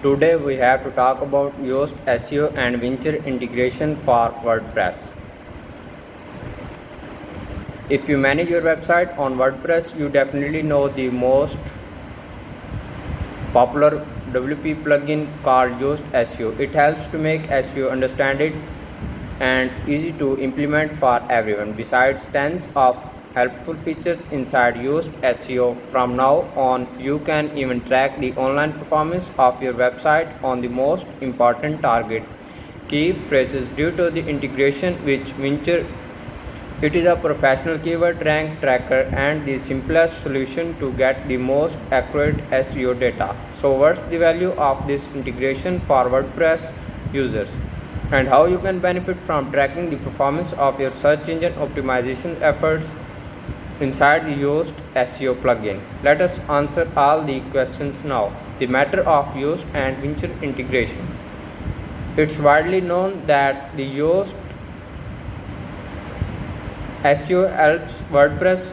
Today we have to talk about Yoast SEO and Wincher integration for WordPress. If you manage your website on WordPress, you definitely know the most popular WP plugin called Yoast SEO. It helps to make SEO understand it and easy to implement for everyone. Besides tens of helpful features inside Yoast SEO, from now on you can even track the online performance of your website on the most important target key phrases due to the integration with Wincher. It is a professional keyword rank tracker and the simplest solution to get the most accurate SEO data. So what's the value of this integration for WordPress users, and how you can benefit from tracking the performance of your search engine optimization efforts inside the Yoast SEO plugin? Let us answer all the questions now. The matter of Yoast and Wincher integration. It's widely known that the Yoast SEO helps WordPress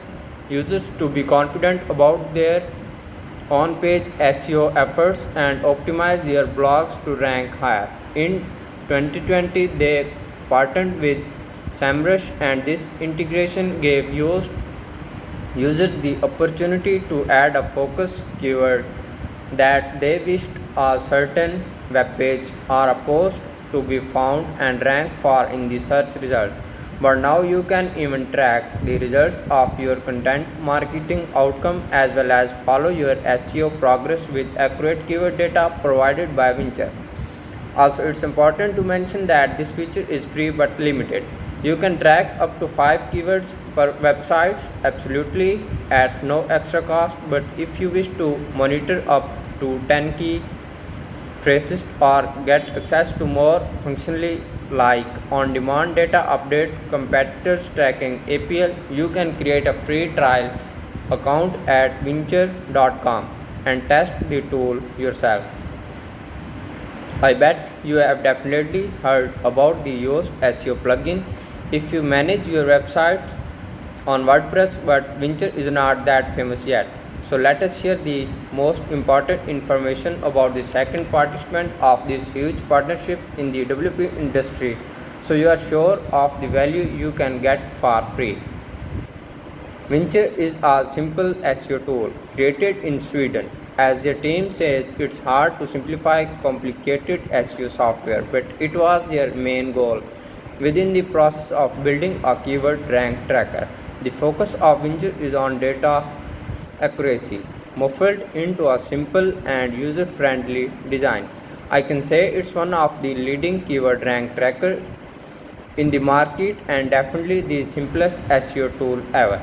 users to be confident about their on-page SEO efforts and optimize their blogs to rank higher. In 2020, they partnered with SEMrush, and this integration gave Yoast users the opportunity to add a focus keyword that they wished a certain web page or a post to be found and ranked for in the search results. But now you can even track the results of your content marketing outcome as well as follow your SEO progress with accurate keyword data provided by Wincher. Also, it's important to mention that this feature is free but limited. You can track up to 5 keywords per website absolutely at no extra cost, but if you wish to monitor up to 10 key phrases or get access to more functionality like on-demand data update, competitors tracking APL, you can create a free trial account at wincher.com and test the tool yourself. I bet you have definitely heard about the Yoast SEO plugin if you manage your website on WordPress, but Wincher is not that famous yet. So let us share the most important information about the second participant of this huge partnership in the WP industry, so you are sure of the value you can get for free. Wincher is a simple SEO tool created in Sweden. As their team says, it's hard to simplify complicated SEO software, but it was their main goal within the process of building a keyword rank tracker. The focus of Wincher is on data accuracy, muffled into a simple and user-friendly design. I can say it's one of the leading keyword rank tracker in the market and definitely the simplest SEO tool ever.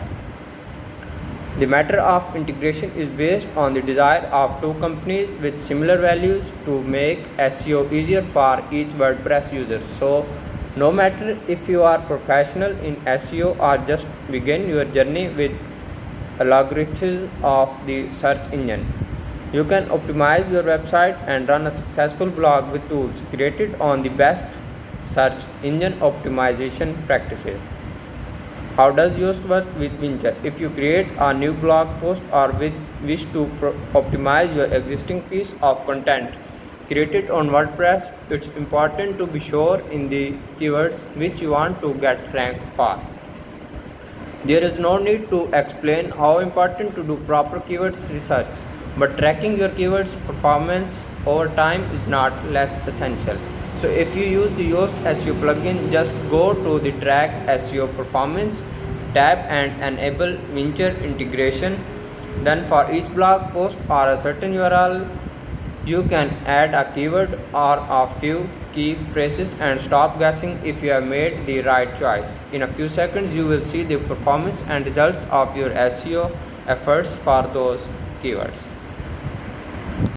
The matter of integration is based on the desire of two companies with similar values to make SEO easier for each WordPress user. So no matter if you are professional in SEO or just begin your journey with algorithms of the search engine, you can optimize your website and run a successful blog with tools created on the best search engine optimization practices. How does Yoast work with Wincher? If you create a new blog post or wish to optimize your existing piece of content created on WordPress, it's important to be sure in the keywords which you want to get ranked for. There is no need to explain how important to do proper keywords research, but tracking your keywords performance over time is not less essential. So if you use the Yoast SEO plugin, just go to the Track SEO Performance tab and enable Wincher integration. Then for each blog post or a certain URL, you can add a keyword or a few key phrases and stop guessing if you have made the right choice. In a few seconds, you will see the performance and results of your SEO efforts for those keywords.